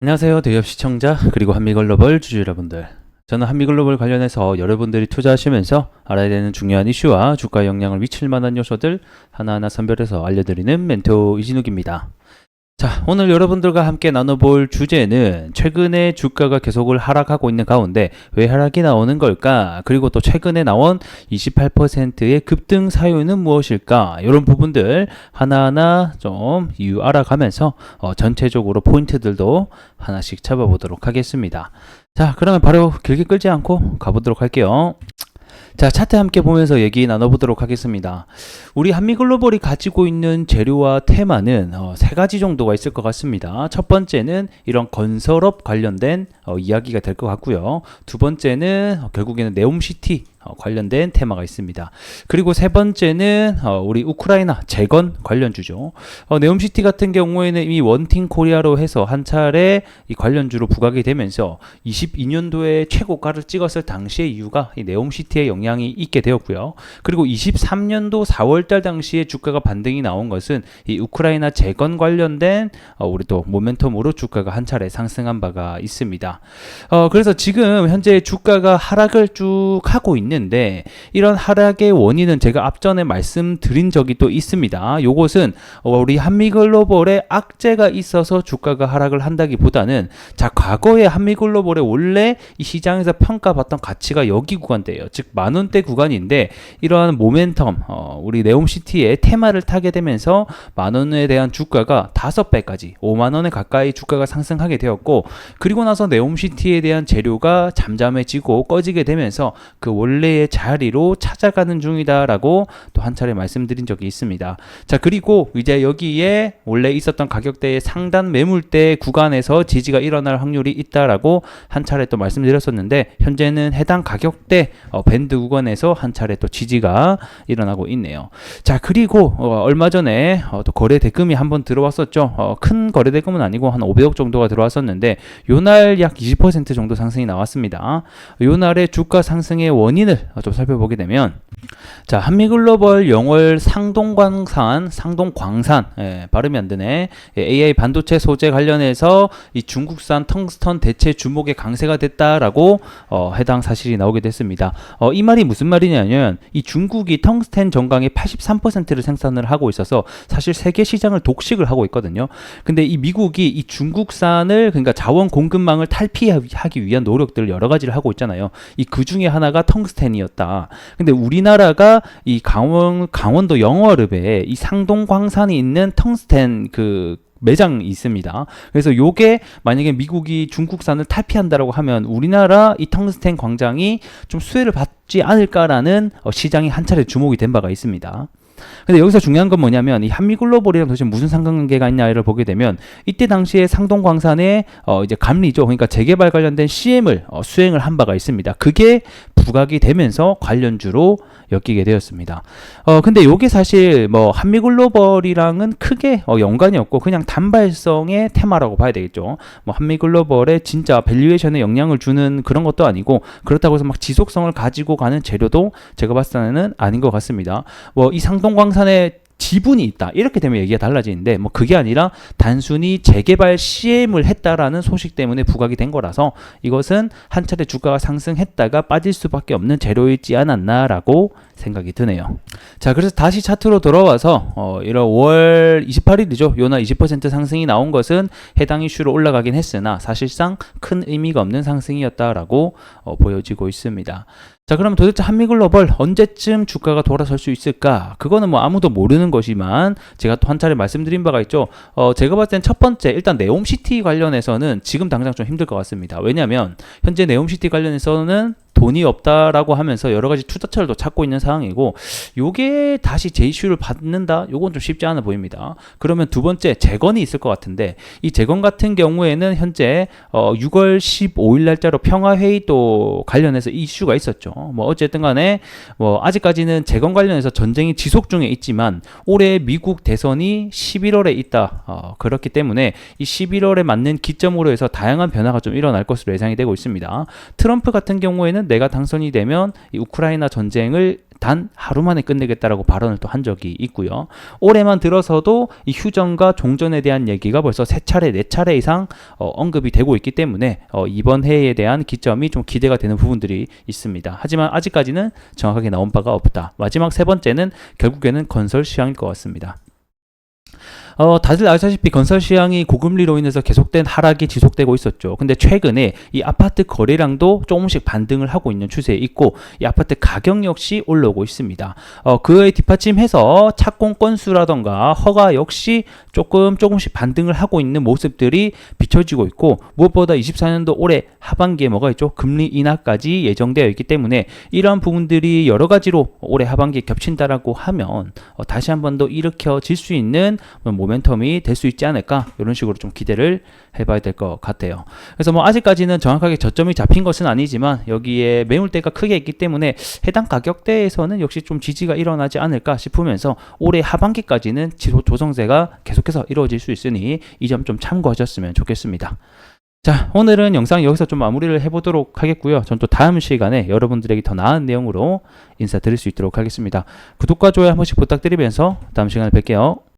안녕하세요. 대기업 시청자 그리고 한미글로벌 주주 여러분들. 저는 한미글로벌 관련해서 여러분들이 투자하시면서 알아야 되는 중요한 이슈와 주가에 영향을 미칠 만한 요소들 하나하나 선별해서 알려드리는 멘토 이진욱입니다. 자, 오늘 여러분들과 함께 나눠볼 주제는 최근에 주가가 계속을 하락하고 있는 가운데 왜 하락이 나오는 걸까? 그리고 또 최근에 나온 28%의 급등 사유는 무엇일까? 이런 부분들 하나하나 좀 이유 알아가면서 전체적으로 포인트들도 하나씩 잡아보도록 하겠습니다. 자, 그러면 바로 길게 끌지 않고 가보도록 할게요. 자, 차트 함께 보면서 얘기 나눠보도록 하겠습니다. 우리 한미글로벌이 가지고 있는 재료와 테마는 세 가지 정도가 있을 것 같습니다. 첫 번째는 이런 건설업 관련된 이야기가 될 것 같고요. 두 번째는 결국에는 네옴시티 관련된 테마가 있습니다. 그리고 세 번째는 우리 우크라이나 재건 관련주죠. 네옴시티 같은 경우에는 이미 원팅 코리아로 해서 한 차례 이 관련주로 부각이 되면서 22년도에 최고가를 찍었을 당시의 이유가 이 네옴시티의 영향이 있게 되었고요. 그리고 23년도 4월달 당시에 주가가 반등이 나온 것은 이 우크라이나 재건 관련된 우리 또 모멘텀으로 주가가 한 차례 상승한 바가 있습니다. 그래서 지금 현재 주가가 하락을 쭉 하고 있는데 이런 하락의 원인은 제가 앞전에 말씀드린 적이 또 있습니다. 요것은 우리 한미글로벌에 악재가 있어서 주가가 하락을 한다기보다는 자, 과거에 한미글로벌에 원래 이 시장에서 평가받던 가치가 여기 구간대예요. 즉 만원대 구간인데 이러한 모멘텀 우리 네옴시티의 테마를 타게 되면서 만원에 대한 주가가 5배까지 5만원에 가까이 주가가 상승하게 되었고, 그리고 나서 네옴시티에 대한 재료가 잠잠해지고 꺼지게 되면서 그 원래의 자리로 찾아가는 중이다라고 또 한 차례 말씀드린 적이 있습니다. 자, 그리고 이제 여기에 원래 있었던 가격대의 상단 매물대 구간에서 지지가 일어날 확률이 있다라고 한 차례 또 말씀드렸었는데, 현재는 해당 가격대 밴드 구간에서 한 차례 또 지지가 일어나고 있네요. 자, 그리고 얼마 전에 또 거래 대금이 한번 들어왔었죠. 큰 거래 대금은 아니고 한 500억 정도가 들어왔었는데 요날 약 20% 정도 상승이 나왔습니다. 요날의 주가 상승의 원인을 좀 살펴보게 되면, 자, 한미글로벌 영월 상동광산, 발음이 안 되네. AI 반도체 소재 관련해서 이 중국산 텅스턴 대체 주목의 강세가 됐다라고 해당 사실이 나오게 됐습니다. 이 말이 무슨 말이냐면 이 중국이 텅스텐 전광의 83%를 생산을 하고 있어서 사실 세계 시장을 독식을 하고 있거든요. 근데 이 미국이 이 중국산을, 그러니까 자원 공급망을 탈피하기 위한 노력들을 여러 가지를 하고 있잖아요. 이 그 중에 하나가 텅스텐이었다. 근데 우리나라가 이 강원도 영월읍에 이 상동광산이 있는 텅스텐 그 매장이 있습니다. 그래서 요게 만약에 미국이 중국산을 탈피한다라고 하면 우리나라 이 텅스텐 광장이 좀 수혜를 받지 않을까라는 시장이 한 차례 주목이 된 바가 있습니다. 근데 여기서 중요한 건 뭐냐면 이 한미글로벌이랑 도대체 무슨 상관관계가 있냐를 보게 되면 이때 당시에 상동광산에 이제 감리죠. 그러니까 재개발 관련된 CM을 수행을 한 바가 있습니다. 그게 부각이 되면서 관련주로 엮이게 되었습니다. 근데 이게 사실 뭐 한미글로벌이랑은 크게 연관이 없고 그냥 단발성의 테마라고 봐야 되겠죠. 뭐 한미글로벌에 진짜 밸류에이션에 영향을 주는 그런 것도 아니고, 그렇다고 해서 막 지속성을 가지고 가는 재료도 제가 봤을 때는 아닌 것 같습니다. 뭐 이 상동광산에 지분이 있다 이렇게 되면 얘기가 달라지는데, 뭐 그게 아니라 단순히 재개발 CM을 했다라는 소식 때문에 부각이 된 거라서 이것은 한 차례 주가가 상승했다가 빠질 수밖에 없는 재료이지 않았나라고 생각이 드네요. 자, 그래서 다시 차트로 돌아와서 이런 5월 28일이죠. 요나 20% 상승이 나온 것은 해당 이슈로 올라가긴 했으나 사실상 큰 의미가 없는 상승이었다라고 보여지고 있습니다. 자, 그럼 도대체 한미글로벌 언제쯤 주가가 돌아설 수 있을까? 그거는 뭐 아무도 모르는 것이만 제가 또 한 차례 말씀드린 바가 있죠. 제가 봤을 땐 첫 번째 일단 네옴시티 관련해서는 지금 당장 좀 힘들 것 같습니다. 왜냐하면 현재 네옴시티 관련해서는 돈이 없다라고 하면서 여러 가지 투자처를 찾고 있는 상황이고, 요게 다시 재이슈를 받는다? 요건 좀 쉽지 않아 보입니다. 그러면 두 번째 재건이 있을 것 같은데, 이 재건 같은 경우에는 현재 6월 15일 날짜로 평화회의 또 관련해서 이슈가 있었죠. 뭐 어쨌든 간에 뭐 아직까지는 재건 관련해서 전쟁이 지속 중에 있지만 올해 미국 대선이 11월에 있다. 그렇기 때문에 이 11월에 맞는 기점으로 해서 다양한 변화가 좀 일어날 것으로 예상이 되고 있습니다. 트럼프 같은 경우에는 내가 당선이 되면 이 우크라이나 전쟁을 단 하루 만에 끝내겠다라고 발언을 또 한 적이 있고요. 올해만 들어서도 이 휴전과 종전에 대한 얘기가 벌써 3차례, 4차례 이상 언급이 되고 있기 때문에 이번 해에 대한 기점이 좀 기대가 되는 부분들이 있습니다. 하지만 아직까지는 정확하게 나온 바가 없다. 마지막 세 번째는 결국에는 건설 시황일 것 같습니다. 다들 아시다시피 건설 시황이 고금리로 인해서 계속된 하락이 지속되고 있었죠. 근데 최근에 이 아파트 거래량도 조금씩 반등을 하고 있는 추세에 있고 이 아파트 가격 역시 올라오고 있습니다. 그에 뒷받침해서 착공 건수라던가 허가 역시 조금씩 반등을 하고 있는 모습들이 비춰지고 있고 무엇보다 24년도 올해 하반기에 뭐가 있죠? 금리 인하까지 예정되어 있기 때문에 이러한 부분들이 여러 가지로 올해 하반기에 겹친다라고 하면 다시 한 번 더 일으켜질 수 있는 모멘텀이 될 수 있지 않을까 이런 식으로 좀 기대를 해봐야 될 것 같아요. 그래서 뭐 아직까지는 정확하게 저점이 잡힌 것은 아니지만 여기에 매물대가 크게 있기 때문에 해당 가격대에서는 역시 좀 지지가 일어나지 않을까 싶으면서 올해 하반기까지는 조정세가 계속해서 이루어질 수 있으니 이 점 좀 참고하셨으면 좋겠습니다. 자, 오늘은 영상 여기서 좀 마무리를 해보도록 하겠고요. 전 또 다음 시간에 여러분들에게 더 나은 내용으로 인사드릴 수 있도록 하겠습니다. 구독과 좋아요 한 번씩 부탁드리면서 다음 시간에 뵐게요.